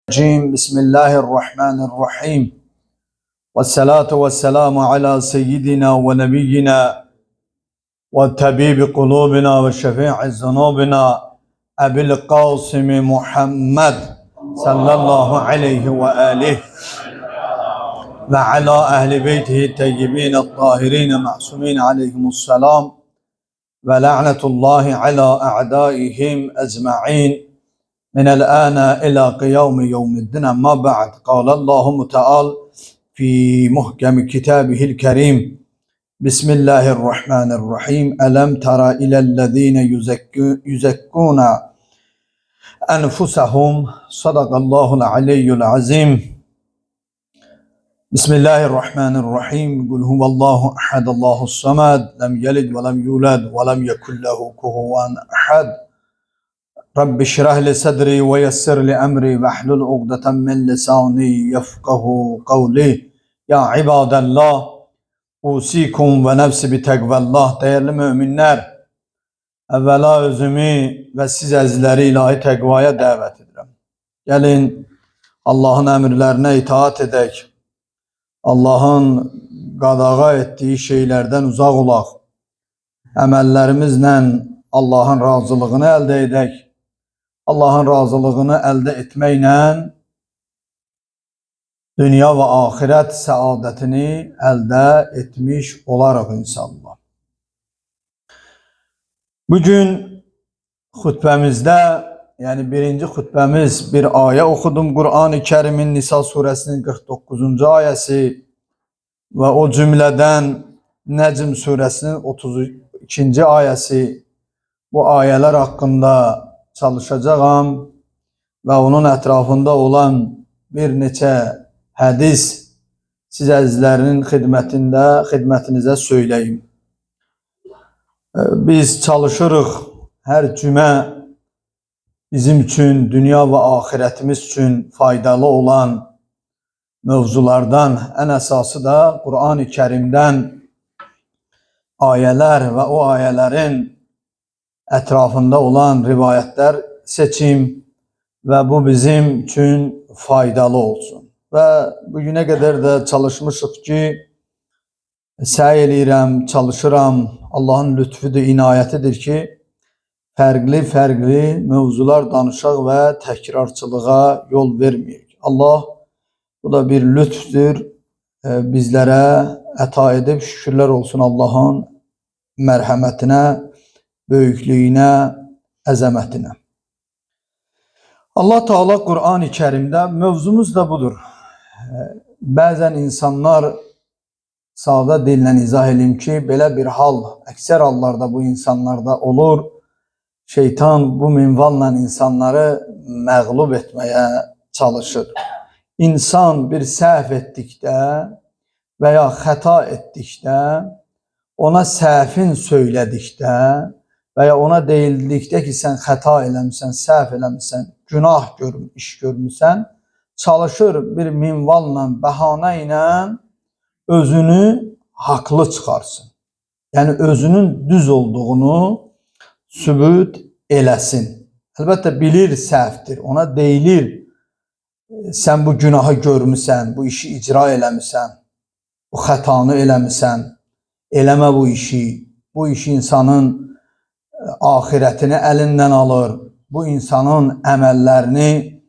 بسم الله الرحمن الرحيم والصلاة والسلام على سيدنا ونبينا وطبيب قلوبنا وشفيع ذنوبنا أبي القاسم محمد صلى الله عليه وآله وعلى أهل بيته الطيبين الطاهرين معصومين عليهم السلام ولعنة الله على أعدائهم أجمعين من الآن إلى يوم الدين. أما بعد، قال الله تعالى في محكم كتابه الكريم: بسم الله الرحمن الرحيم. ألم تر إلى الذين يزكون أنفسهم. صدق الله العلي العظيم. بسم الله الرحمن الرحيم. قل هو الله أحد الله الصمد لم يلد ولم يولد ولم يكن له كفوا أحد. رب اشرح لي صدري ويسر لي أمري واحلل عقدة من لساني يفقه قولي. Ya ibadallah, usikum ve nefsi bi tekvallah. Değerli müminler, evvela özümü ve siz əzizləri ilahi təqvaya dəvət edirəm. Gəlin Allahın əmrlərinə itaat edək. Allahın qadağa etdiyi şeylərdən uzaq olaq. Əməllərimizlə Allahın razılığını əldə edək. Allahın razılığını əldə etməklə dünya və axirət səadətini əldə etmiş olaraq inşallah. Bugün xutbəmizdə, yəni birinci xutbəmiz, bir ayə oxudum. Qur'an-ı Kərimin Nisa surəsinin 49-cu ayəsi və o cümlədən Nəcm surəsinin 32-ci ayəsi. Bu ayələr haqqında çalışacağam və onun ətrafında olan bir neçə hədis siz əzizlərinin xidmətinizə söyləyim. Biz çalışırıq hər cümə bizim üçün, dünya və axirətimiz üçün faydalı olan mövzulardan ən əsası da Qur'an-ı Kərimdən ayələr və o ayələrin ətrafında olan rivayətlər seçim və bu bizim üçün faydalı olsun. Və bugünə qədər də çalışmışıq ki, səy eləyirəm, çalışıram. Allahın lütfüdür, inayətidir ki, fərqli mövzular danışaq və təkrarçılığa yol verməyək. Allah, bu da bir lütfdür, bizlərə əta edib. Şükürlər olsun Allahın mərhəmətinə, böyüklüyünə, əzəmətinə. Allah Teala Qur'an-ı Kərimdə, mövzumuz da budur. Bəzən insanlar, sadə dillə izah edeyim ki, belə bir hal, əksər hallarda bu insanlarda olur. Şeytan bu minvalla insanları məğlub etməyə çalışır. İnsan bir səhv etdikdə və ya xəta etdikdə, ona səhvin söylədikdə və ya ona deyildikdə ki, sən xəta eləmişsən, səhv eləmişsən, günah iş görmüşsən, çalışır bir minvalla, bəhanə ilə özünü haqlı çıxarsın. Yəni, özünün düz olduğunu sübut eləsin. Əlbəttə, bilir səhvdir, ona deyilir, sən bu günahı görmüsən, bu işi icra eləmişsən, bu xətanı eləmişsən, eləmə bu işi. Bu iş insanın axirətini əlindən alır, bu insanın əməllərini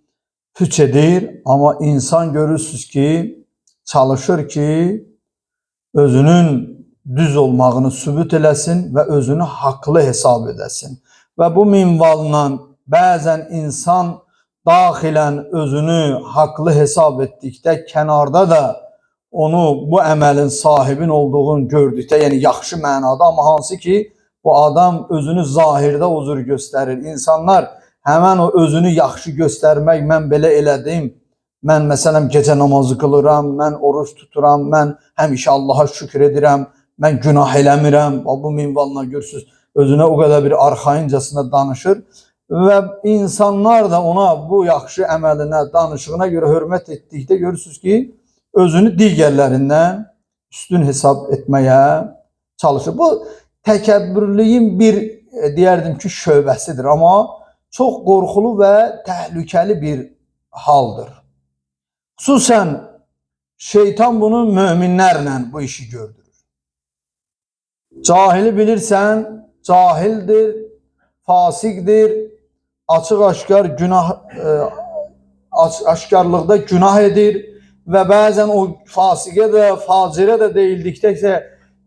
püç edir. Amma insan görürsünüz ki, çalışır ki, özünün düz olmağını sübut eləsin və özünü haqlı hesab edəsin. Və bu minvalla bəzən insan daxilən özünü haqlı hesab etdikdə, kənarda da onu bu əməlin sahibin olduğunu gördükdə, yəni yaxşı mənada, amma hansı ki, bu adam özünü zahirdə uzur göstərir. İnsanlar həmən o özünü yaxşı göstərmək, mən belə elədim, mən məsələn gecə namazı qılıram, mən oruç tuturam, mən həmişə Allaha şükür edirəm, mən günah eləmirəm. Bu minvalla görürsünüz, özünə o qədər bir arxayıncasına danışır və insanlar da ona bu yaxşı əməlinə, danışığına görə hörmət etdikdə görürsünüz ki, özünü digərlərindən üstün hesab etməyə çalışır. Bu təkəbbürlüyün bir, deyərdim ki, şöbəsidir, amma çox qorxulu və təhlükəli bir haldır. Xüsusən şeytan bunu möminlərlə bu işi gördürür. Cahili bilirsən, cahildir, fasikdir, açıq-aşkar günah aşkarlıqda günah edir və bəzən o fasiqə də, facirə də deyildikdə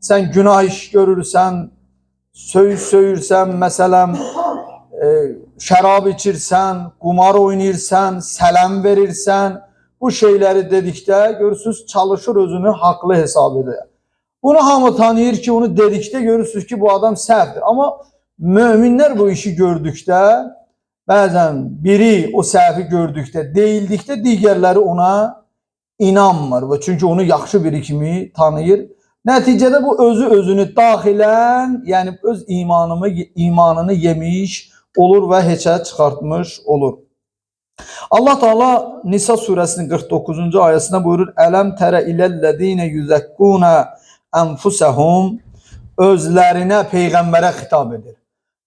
sən günah iş görürsən, söyürsən, məsələn, şərab içirsən, qumar oynayırsan, sələm verirsən, bu şeyləri dedikdə görürsünüz çalışır özünü haqlı hesab edir. Bunu hamı tanıyır ki, onu dedikdə görürsünüz ki, bu adam səhvdir. Amma möminlər bu işi gördükdə, bəzən biri o səhvi gördükdə, deyildikdə digərləri ona inanmır və çünki onu yaxşı biri kimi tanıyır. Nəticədə bu özünü daxilən, yəni öz imanını yemiş olur və heçə çıxartmış olur. Allah Teala Nisa suresinin 49. ayəsində buyurur: "Ələm tərə iləllezine yuzakkuna enfusahum." Özlərinə peyğəmbərə xitab edir.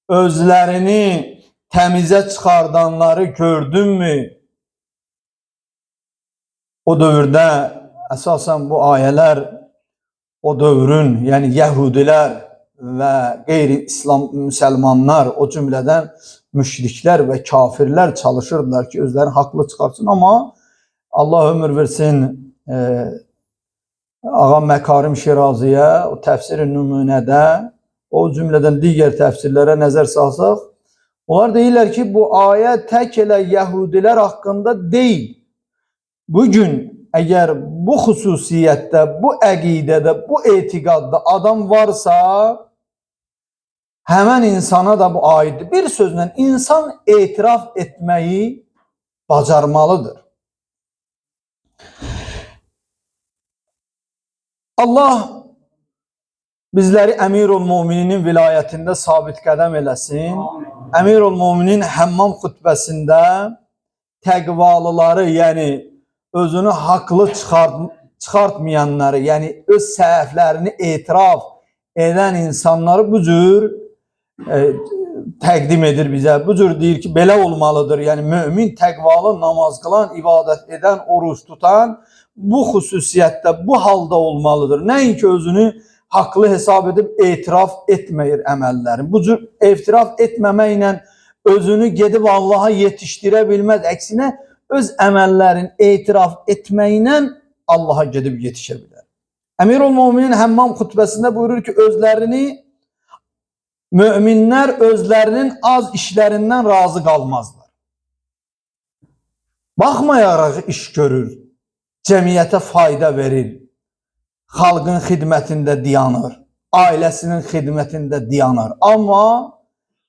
Özlərini təmizə çıxardanları gördünmü? O dövrdə əsasən bu ayələr o dövrün, yəni Yəhudilər və qeyri-İslam müsəlmanlar, o cümlədən müşriklər və kafirlər çalışırdılar ki, özlərini haqlı çıxartsın. Amma Allah ömür versin Ağa Məkarim Şiraziyə, o təfsir-i nümunədə, o cümlədən digər təfsirlərə nəzər salsaq, onlar deyirlər ki, bu ayə tək elə Yəhudilər haqqında deyil. Bugün əgər bu xüsusiyyətdə, bu əqidədə, bu etiqadda adam varsa, həmən insana da bu aiddir. Bir sözlə, insan etiraf etməyi bacarmalıdır. Allah bizləri Əmirül-Mömininin vilayətində sabit qədəm eləsin. Əmirül-Möminin Həmmam xütbəsində təqvalıları, yəni özünü haqlı çıxartmayanları, yəni öz səhvlərini etiraf edən insanları bu cür təqdim edir bizə. Bu cür deyir ki, belə olmalıdır. Yəni mömin, təqvalı, namaz qılan, ibadət edən, oruç tutan bu xüsusiyyətdə, bu halda olmalıdır. Nəinki özünü haqlı hesab edib etiraf etməyir əməllərin. Bu cür etiraf etməməklə özünü gedib Allaha yetişdirə bilməz. Əksinə öz əməllərin etiraf etməklə Allaha gedib yetişə bilər. Əmirül-Möminin Həmmam xütbəsində buyurur ki, möminlər özlərinin az işlərindən razı qalmazlar. Baxmayaraq iş görür, cəmiyyətə fayda verir, xalqın xidmətində dayanır, ailəsinin xidmətində dayanır. Amma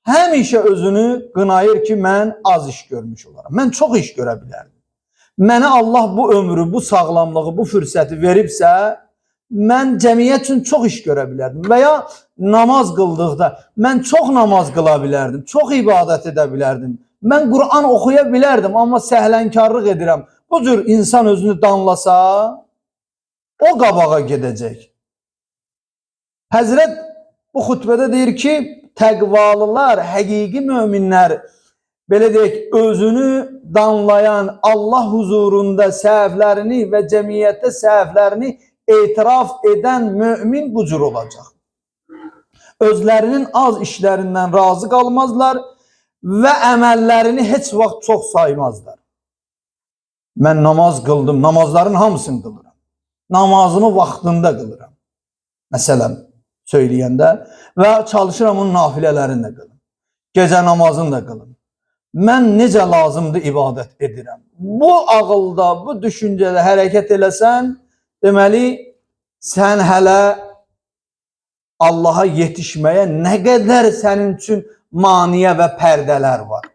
həmişə özünü qınayır ki, mən az iş görmüş olaram. Mən çox iş görə bilərdim. Mənə Allah bu ömrü, bu sağlamlığı, bu fürsəti veribsə, mən cəmiyyət üçün çox iş görə bilərdim. Və ya namaz qıldıqda mən çox namaz qıla bilərdim, çox ibadət edə bilərdim. Mən Qur'an oxuya bilərdim, amma səhlənkarlıq edirəm. Bu cür insan özünü danlasa, o qabağa gedəcək. Həzrət bu xütbədə deyir ki, təqvalılar, həqiqi möminlər, belə deyək, özünü danlayan, Allah huzurunda səhvlərini və cəmiyyətdə səhvlərini etiraf edən mömin bu cür olacaq. Özlərinin az işlərindən razı qalmazlar və əməllərini heç vaxt çox saymazlar. Mən namaz qıldım, namazların hamısını qılıram. Namazımı vaxtında qılıram. Məsələn, söyləyəndə və çalışıram onun nafilələrini də qılım. Gecə namazını da qılım. Mən necə lazımdır ibadət edirəm. Bu ağılda, bu düşüncədə hərəkət eləsən, deməli, sən hələ Allaha yetişməyə nə qədər sənin üçün maniyə və pərdələr var.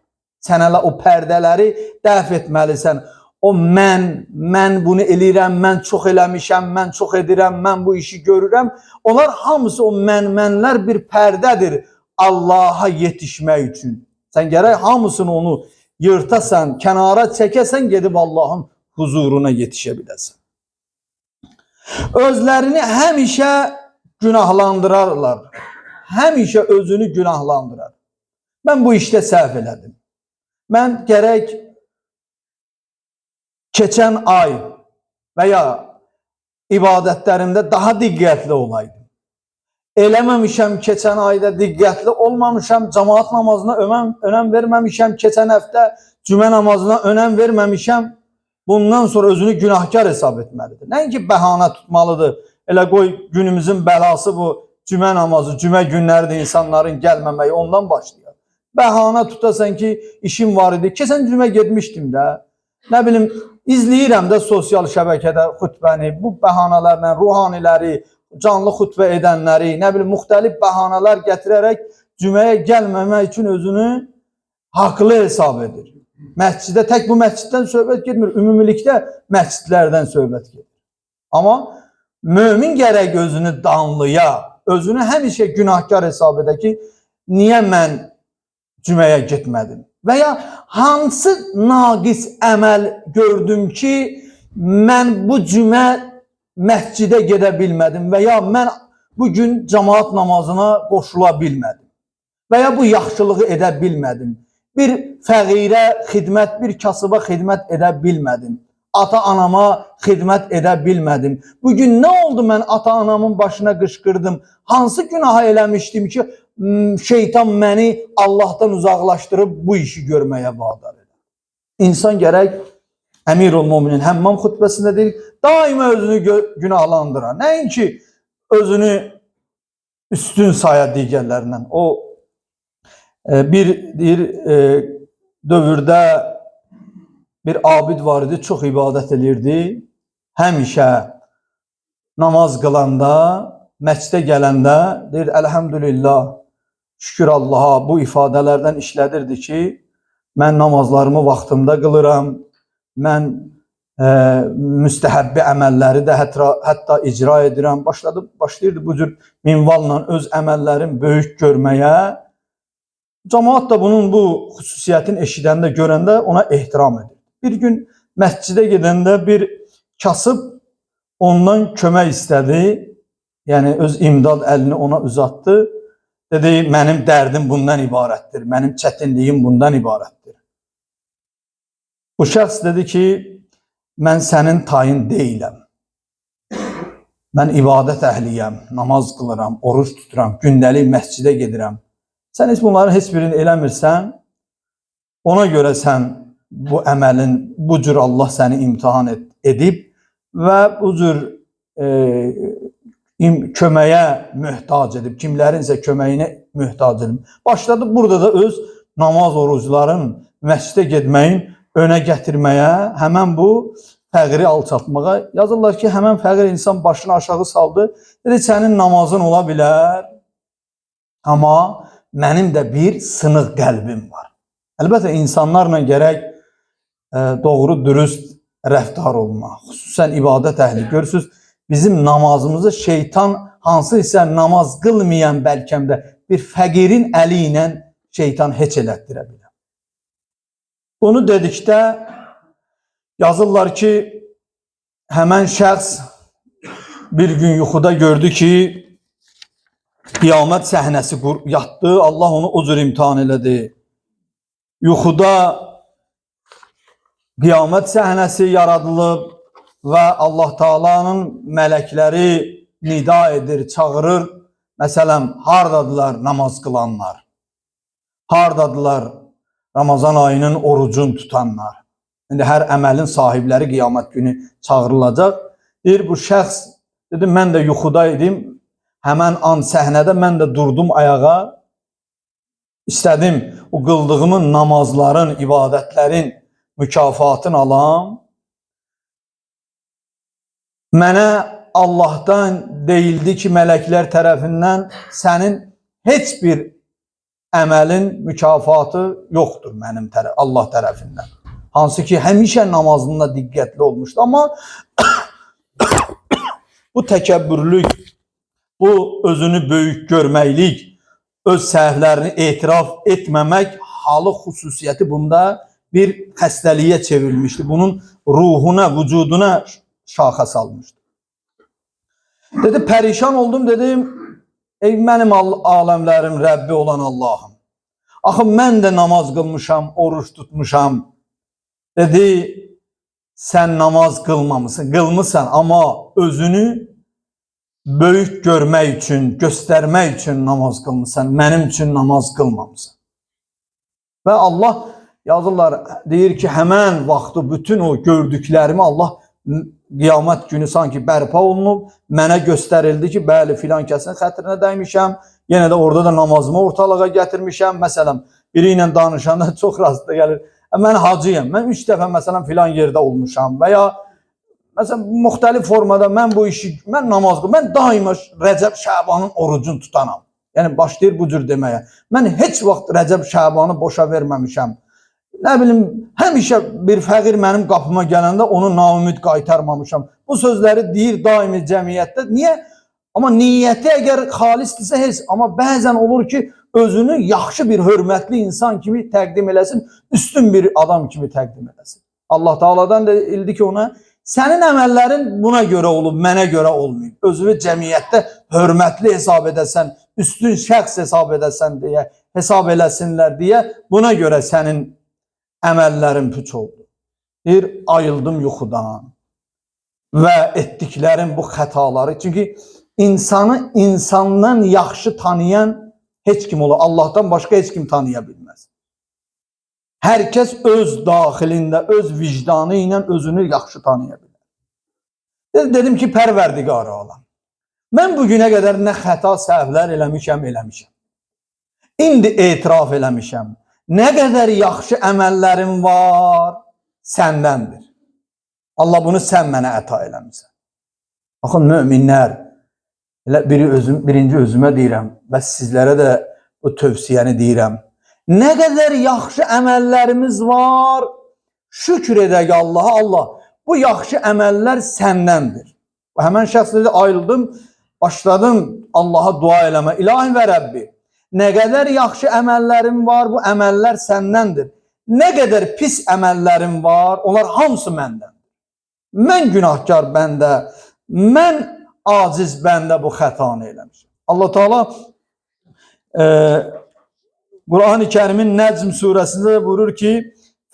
Sən hələ o pərdələri dəf etməlisən. O mən bunu eləyirəm, mən çox eləmişəm, mən çox edirəm, mən bu işi görürəm. Onlar hamısı o mənlər bir pərdədir Allaha yetişmək üçün. Sən gərək hamısını onu yırtasan, kənara çəkəsən, gedib Allahın huzuruna yetişə biləsən. Özlərini həmişə günahlandırarlar. Həmişə özünü günahlandırar. Mən bu işdə səhv elədim. Mən gərək keçən ay və ya ibadətlərimdə daha diqqətli olaydım. Eləməmişəm, keçən ayda diqqətli olmamışam, cemaat namazına önəm verməmişəm, keçən həftə cümə namazına önəm verməmişəm, bundan sonra özünü günahkar hesab etməlidir. Nəinki bəhanə tutmalıdır. Elə qoy günümüzün bəlası bu cümə namazı, cümə günləridir insanların gəlməməyi, ondan başlayır. Bəhanə tutasan ki, işim var idi. Keçən cümə getmişdim də, nə bilim, izləyirəm də sosial şəbəkədə xütbəni, bu bəhanələrlə ruhaniləri, canlı xütbə edənləri, nə bilim, müxtəlif bəhanələr gətirərək cüməyə gəlməmək üçün özünü haqlı hesab edir. Məscidə, tək bu məsciddən söhbət getmir, ümumilikdə məscidlərdən söhbət gedir. Amma mömin gərək özünü danlıya, özünü həmişə günahkar hesab edə ki, niyə mən cüməyə getmədim? Və ya hansı naqis əməl gördüm ki, mən bu cümə məscidə gedə bilmədim və ya mən bugün cemaat namazına qoşula bilmədim və ya bu yaxşılığı edə bilmədim. Bir fəqirə xidmət, bir kasıba xidmət edə bilmədim. Ata-anama xidmət edə bilmədim. Bugün nə oldu mən ata-anamın başına qışqırdım? Hansı günahı eləmişdim ki, şeytan məni Allahdan uzaqlaşdırıb bu işi görməyə vadar edir? İnsan gərək Əmirul Müminin Həmmam xutbəsində deyir, daima özünü günahlandıran. Nəinki özünü üstün saya digərlərindən. O bir dövrdə bir abid var idi, çox ibadət edirdi. Həmişə namaz qılanda, məscidə gələndə deyir, əlhəmdülillah, şükür Allaha, bu ifadələrdən işlədirdi ki, mən namazlarımı vaxtımda qılıram, mən müstəhəbbi əməlləri də hətta icra edirəm. Başlayırdı bu cür minvalla öz əməllərin böyük görməyə. Cemaat da bunun bu xüsusiyyətini eşidəndə, görəndə ona ehtiram edir. Bir gün məscidə gedəndə bir kasıb ondan kömək istədi. Yəni öz imdad əlini ona uzatdı. Dedi, mənim dərdim bundan ibarətdir, mənim çətinliyim bundan ibarətdir. Bu şəxs dedi ki, mən sənin tayın deyiləm. Mən ibadət əhliyəm, namaz qılıram, oruç tuturam, gündəlik məscidə gedirəm. Sən heç bunların heç birini eləmirsən, ona görə sən bu əməlin, bu cür Allah səni imtihan edib və bu cür köməyə möhtac edib, kimlərinsə köməyinə möhtac edib. Başladı burada da öz namaz orucların məscidə getməyin önə gətirməyə, həmən bu fəqiri alçatmağa. Yazırlar ki, həmən fəqir insan başını aşağı saldı. Dedi, sənin namazın ola bilər, amma mənim də bir sınıq qəlbim var. Əlbəttə, insanlarla gərək doğru, dürüst rəftar olmaq, xüsusən ibadət əhli. Görürsünüz, bizim namazımızı şeytan hansı isə namaz qılmayan bəlkəmdə bir fəqirin əli ilə şeytan heç elətdirə bilər. Bunu dedikdə yazırlar ki, həmən şəxs bir gün yuxuda gördü ki, qiyamət səhnəsi yatdı, Allah onu o cür imtihan elədi. Yuxuda qiyamət səhnəsi yaradılıb və Allah Taala'nın mələkləri nida edir, çağırır. Məsələn, hardadılar namaz qılanlar? Hardadılar Ramazan ayının orucun tutanlar? İndi hər əməlin sahibləri qiyamət günü çağırılacaq. Deyir, bu şəxs, dedi, mən də yuxuda idim. Həmən an səhnədə mən də durdum ayağa. İstədim o qıldığımın namazların, ibadətlərin mükafatını alam. Mənə Allahdan deyildi ki, mələklər tərəfindən sənin heç bir əməlin mükafatı yoxdur mənim Allah tərəfindən. Hansı ki, həmişə namazında diqqətli olmuşdu. Amma bu təkəbbürlük, bu özünü böyük görməklik, öz səhvlərini etiraf etməmək halı xüsusiyyəti bunda bir xəstəliyə çevrilmişdi. Bunun ruhuna, vücuduna şaxa salmışdı. Dedi, pərişan oldum, dedim, ey mənim aləmlərim Rəbbi olan Allahım. Axı mən də namaz qılmışam, oruç tutmuşam. Dedi, sən namaz qılmamısan, qılmısan, amma özünü böyük görmək üçün, göstərmək üçün namaz qılmısan, mənim üçün namaz qılmamısan. Və Allah yazırlar, deyir ki, həmən vaxtı bütün o gördüklərimi Allah qiyamət günü sanki bərpa olunub, mənə göstərildi ki, bəli, filan kəsin xətrinə dəymişəm, yenə də orada da namazımı ortalığa gətirmişəm. Məsələn, biri ilə danışanda çox rastda gəlir, mən hacıyam, mən 3 dəfə məsələn filan yerdə olmuşam və ya məsələn, müxtəlif formada mən bu işi, mən namaz qılım, mən daima Rəcəb Şəbanın orucunu tutanam. Yəni, başlayır bu cür deməyə. Mən heç vaxt Rəcəb Şəbanı boşa verməmişəm. Nə bilim, həmişə bir fəqir mənim qapıma gələndə onu naümid qaytarmamışam. Bu sözləri deyir daimi cəmiyyətdə. Niyə? Amma niyyəti əgər xalisdirsə heç. Amma bəzən olur ki, özünü yaxşı bir hörmətli insan kimi təqdim eləsin, üstün bir adam kimi təqdim eləsin. Allah Taala'dan da ildi ki ona, sənin əməllərin buna görə olub, mənə görə olmayıb. Özünü cəmiyyətdə hörmətli hesab edəsən, üstün şəxs hesab edəsən deyə, hesab eləsinlər deyə, buna görə sənin əməllərin puç oldu. Deyir, ayıldım yuxudan və etdiklərim bu xətaları. Çünki insanı insandan yaxşı tanıyan heç kim olur. Allahdan başqa heç kim tanıya bilməz. Hər kəs öz daxilində, öz vicdanı ilə özünü yaxşı tanıya bilər. Dedim ki, Pərverdigarı alam. Mən bugünə qədər nə xəta səhvlər eləmişəm. İndi etiraf eləmişəm. Nə qədər yaxşı əməllərim var, səndəndir. Allah bunu sən mənə əta eləmişsən. Baxın, müminlər, birinci özümə deyirəm və sizlərə də bu tövsiyəni deyirəm. Nə qədər yaxşı əməllərimiz var, şükür edək Allaha, Allah, bu yaxşı əməllər səndəndir. Həmən şəxs dedi, ayrıldım, başladım Allaha dua eləmə. İlahi və Rəbbi, nə qədər yaxşı əməllərim var, bu əməllər səndəndir. Nə qədər pis əməllərim var, onlar hamısı məndəndir. Mən günahkar bəndə, mən aciz bəndə bu xətanı eləmişim. Allah Teala Quran-ı Kərimin Nəcm surəsində buyurur ki,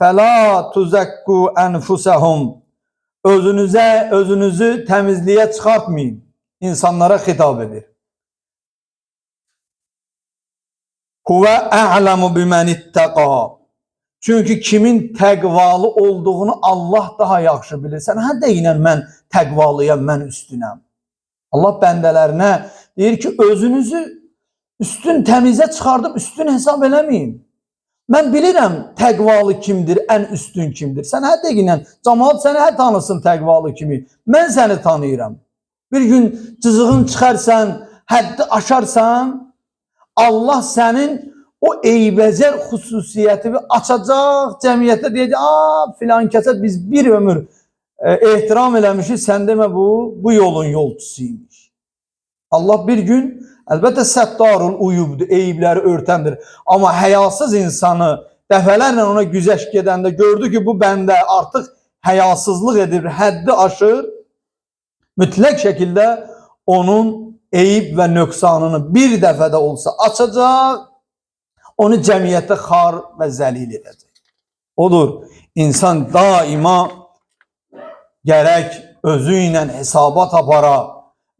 فَلَا تُزَكُّوا أَنْفُسَهُمْ Özünüzü təmizliyə çıxartmayın. İnsanlara xitab edir. Huvə a'lamu bimən ittəqa. Çünki kimin təqvalı olduğunu Allah daha yaxşı bilir. Sən hə deyinən mən təqvalıyam, mən üstünəm. Allah bəndələrinə deyir ki, özünüzü üstün təmizə çıxardıb üstün hesab eləməyin. Mən bilirəm təqvalı kimdir, ən üstün kimdir. Sən hə deyinən, cəmaat səni hə tanısın təqvalı kimi. Mən səni tanıyıram. Bir gün cızığın çıxarsan, həddi aşarsan, Allah sənin o eybəcər xüsusiyyətini açacaq, cəmiyyətdə deyəcək, filan kəsə biz bir ömür ehtiram eləmişik, sən demə bu yolun yolçusuymuş. Allah bir gün, əlbəttə səttarul uyubdur, eyibləri örtəndir. Amma həyasız insanı dəfələrlə ona güzəşt gedəndə gördü ki, bu bəndə artıq həyasızlıq edir, həddi aşır, mütləq şəkildə onun eyib və nöqsanını bir dəfədə olsa açacaq, onu cəmiyyətdə xar və zəlil edəcək. Odur, insan daima gərək özü ilə hesabat apara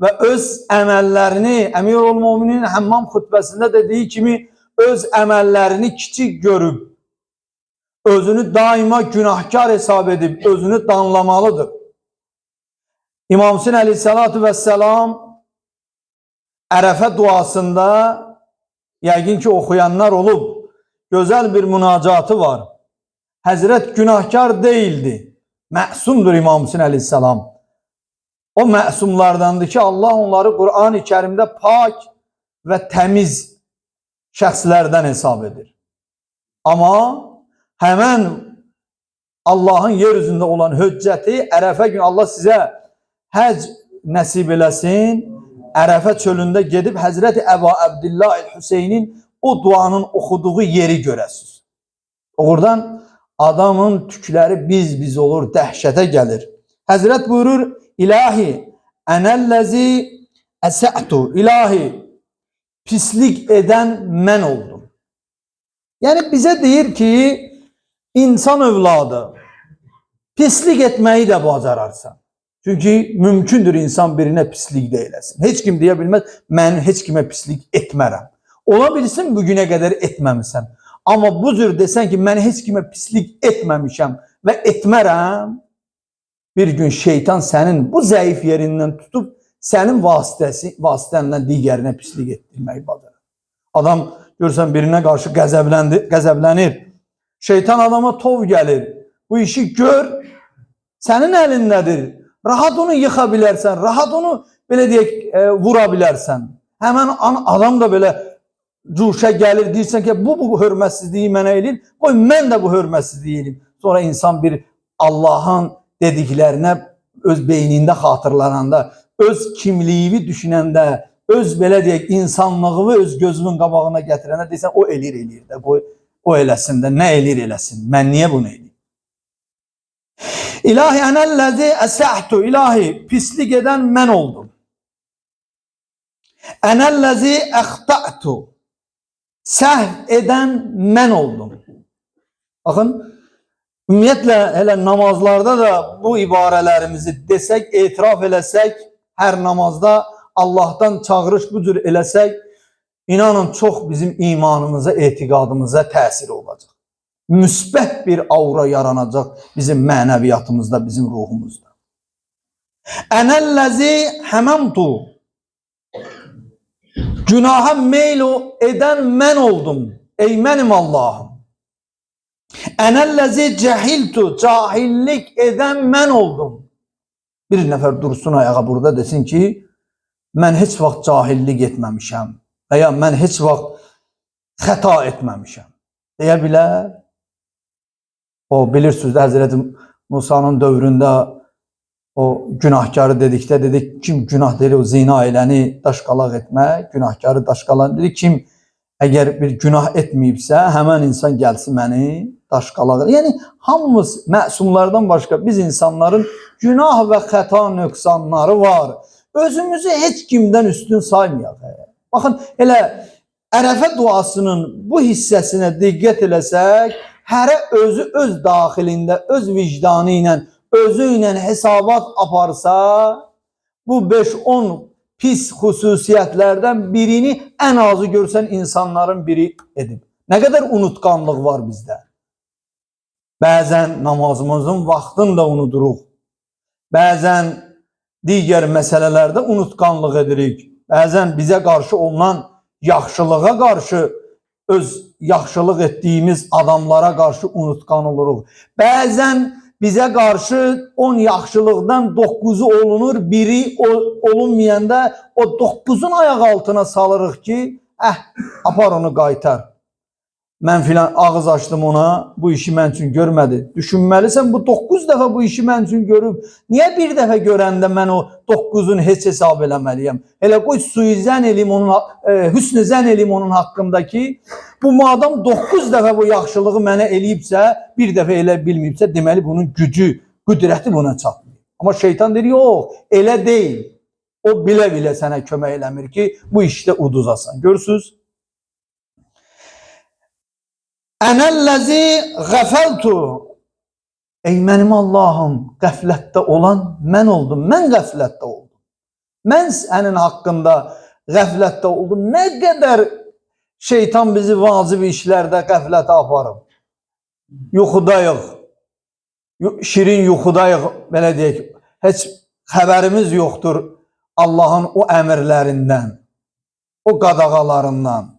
və öz əməllərini, Əmirul Möminin Həmmam xütbəsində dediyi kimi, öz əməllərini kiçik görüb, özünü daima günahkar hesab edib, özünü danlamalıdır. İmam Hüseyin əleyhissalatu vəssalam Ərəfə duasında yəqin ki oxuyanlar olub, gözəl bir münacatı var. Həzrət günahkar değildi, məsumdur İmam Hüseyin əleyhissalam. O məsumlardandır ki, Allah onları Quran-ı Kərimdə pak və təmiz şəxslərdən hesab edir. Amma həmən Allahın yeryüzündə olan höccəti Ərəfə gün Allah sizə həc nəsib eləsin, Ərəfə çölündə gedib Həzrəti Əbu Əbdillah el-Hüseynin o duanın oxuduğu yeri görəsiniz. Oradan adamın tükləri biz olur, dəhşətə gəlir. Həzrət buyurur, İlahi, ənəlləzi əsə'tu, İlahi, pislik edən mən oldum. Yəni bizə deyir ki, insan övladı Pislik etmeyi de bacararsan. Çünkü mümkündür insan birine pislik de eylesin. Hiç kim deyə bilməz, mən heç kimə pislik etmərəm. Ola bilsin bugüne qədər etməmişsən. Amma bu cür desən ki, mən heç kimə pislik etməmişəm və etmərəm, bir gün şeytan sənin bu zəif yerindən tutub, sənin vasitəndən digərinə pislik etdirməyi bacarır. Adam görsən birine qarşı qəzəblənir. Şeytan adama tov gəlir. Bu işi gör, sənin əlindədir. Rahat onu yıxa bilərsən, rahat onu belə deyək, vura bilərsən. Həmən adam da belə cuşa gəlir, deyirsən ki, bu hörmətsizliyi mənə eləyir, qoy mən də bu hörmətsizliyi eləyim. Sonra insan bir Allah'ın dediklərinə öz beynində xatırlananda, öz kimliyini düşünəndə, öz belə deyək, insanlığını öz gözünün qabağına gətirəndə deyirsən, o eləyir də, qoy o eləsin də, nə eləyir eləsin, mən niyə bunu eləyim? İlahi enellezi esahtu, ilahi pislik eden mən oldum. Enellezi ehta'tu, səhv eden mən oldum. Bakın, ümumiyyətlə hele namazlarda da bu ibarələrimizi desək, etiraf eləsək, hər namazda Allah'tan çağırış bu cür eləsək, inanın çox bizim imanımıza, etiqadımıza təsir olacaq. Müsbət bir aura yaranacaq bizim mənəviyyatımızda, bizim ruhumuzda. Enellezi həməmtu, günaha meyl eden mən oldum, ey mənim Allah'ım. Enellezi cehiltu, cahillik eden mən oldum. Bir nəfər dursun ayağa burada desin ki, mən heç vaxt cahillik etməmişəm veya mən heç vaxt xəta etməmişəm. Deyə bilər. O bilirsiniz de Hazreti Musa'nın dövründə o günahkarı dedikdə dedik, kim günah deyir, o zina eyləni daşqalaq etmək, günahkarı daşqalaq dedik, kim əgər bir günah etməyibsə, həmən insan gəlsin məni daşqalaq. Yəni hamımız məsumlardan başqa biz insanların günah və xəta nöqsanları var. Özümüzü heç kimdən üstün saymayaq. Baxın, elə Ərəfə duasının bu hissəsinə diqqət eləsək, hərə özü öz daxilində, öz vicdanı ilə, özü ilə hesabat aparsa, bu 5-10 pis xüsusiyyətlərdən birini ən azı görsən insanların biri edib. Nə qədər unutqanlıq var bizdə. Bəzən namazımızın vaxtını da unuduruq. Bəzən digər məsələlərdə unutqanlıq edirik. Bəzən bizə qarşı olunan yaxşılığa qarşı, öz yaxşılıq etdiyimiz adamlara qarşı unutqan oluruq. Bəzən bizə qarşı 10 yaxşılıqdan 9'u olunur, biri olunmayanda o 9'un ayaq altına salırıq ki, apar onu qaytar. Mən filan ağız açdım ona, bu işi mən üçün görmədi. Düşünməlisən, bu 9 dəfə bu işi mən üçün görüb. Niyə bir dəfə görəndə mən o 9'un heç hesab eləməliyəm? Elə qoy suizən eləyim onun, hüsnü zən eləyim onun haqqındakı. Bu adam 9 dəfə bu yaxşılığı mənə eləyibsə, bir dəfə elə bilməyibsə, deməli bunun gücü, qüdrəti buna çatmıyor. Amma şeytan deyir, yox, elə deyil. O bilə-bilə sənə kömək eləmir ki, bu işdə uduzasan. Görürsünüz? Enellezi gafaltu, ey mənim Allah'ım, qəflətdə olan mən oldum, mən qəflətdə oldum. Mən sənin haqqında qəflətdə oldum. Nə qədər şeytan bizi vacib işlərdə qəflətə aparıb. Yuxudayıq, şirin yuxudayıq, belə deyək, heç xəbərimiz yoxdur Allah'ın o əmirlərindən, o qadağalarından.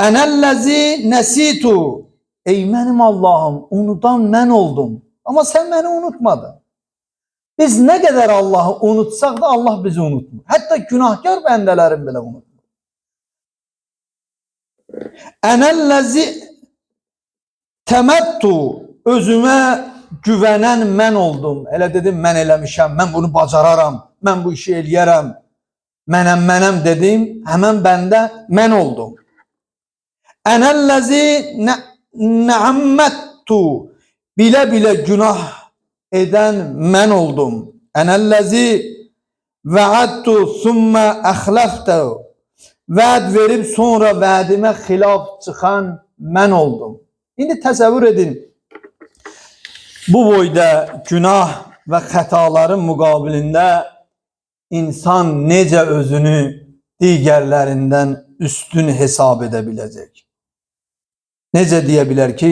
Enellezi nesitu, ey mənim Allah'ım, unudan mən oldum. Amma sən məni unutmadın. Biz nə qədər Allah'ı unutsaq da Allah bizi unutmur. Hətta günahkar bəndələrin belə unutmur. Enellezi temettu, özümə güvənən mən oldum. Elə dedim, mən eləmişəm, mən bunu bacararam, mən bu işi eləyərəm. Mənəm dedim, həmən bəndə mən oldum. Enellezi ne'ammettu, bile günah eden mən oldum. Enellezi ve'adtu thumme ahlaftu, vəd verib sonra vədimə xilaf çıxan mən oldum. İndi təsəvvür edin, Bu boyda günah ve xətaların müqabilində insan necə özünü digərlərindən üstün hesab edə biləcək? Necə deyə bilər ki,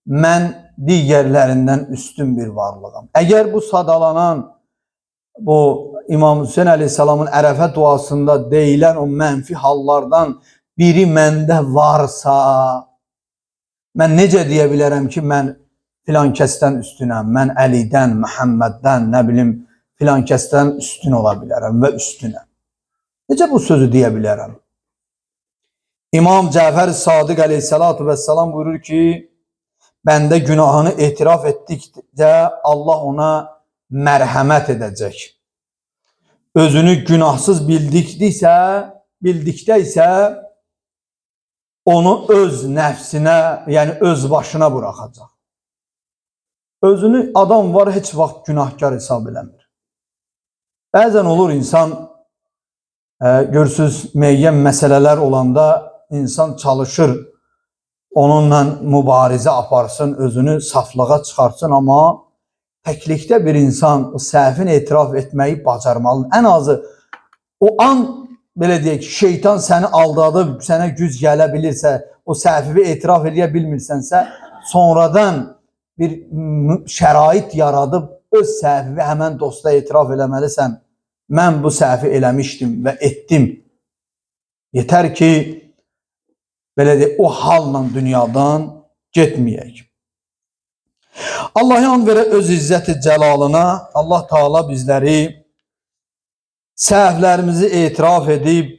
mən digərlərindən üstün bir varlığam? Əgər bu sadalanan, bu İmam Hüseyin Aleyhisselamın Ərəfə duasında deyilən o mənfi hallardan biri məndə varsa, mən necə deyə bilərəm ki, mən filan kəsdən üstünəm, mən Əlidən, Məhəmməddən, nə bilim, filan kəsdən üstün ola bilərəm və üstünəm. Necə bu sözü deyə bilərəm? İmam Cəfər Sadiq Aleyhissalatu vesselam buyurur ki, bəndə günahını etiraf etdikcə Allah ona mərhəmət edəcək. Özünü günahsız bildikdə isə onu öz nəfsinə, yəni öz başına buraxacaq. Özünü adam var, heç vaxt günahkar hesab eləmir. Bəzən olur insan, görürsünüz, müəyyən məsələlər olanda insan çalışır, onunla mübarizə aparsın, özünü saflığa çıxartsın, amma təklikdə bir insan o səhvini etiraf etməyi bacarmalıdır. Ən azı o an, belə deyək, şeytan səni aldadıb, sənə güc gələ bilirsə, o səhvi etiraf edə bilmirsənsə, sonradan bir şərait yaradıb öz səhvi həmən dosta etiraf eləməlisən. Mən bu səhvi eləmişdim və etdim. Yetər ki, belə deyək, o halla dünyadan getməyək. Allah yan verə öz izzət-i cəlalına, Allah Teala bizləri səhvlərimizi etiraf edib,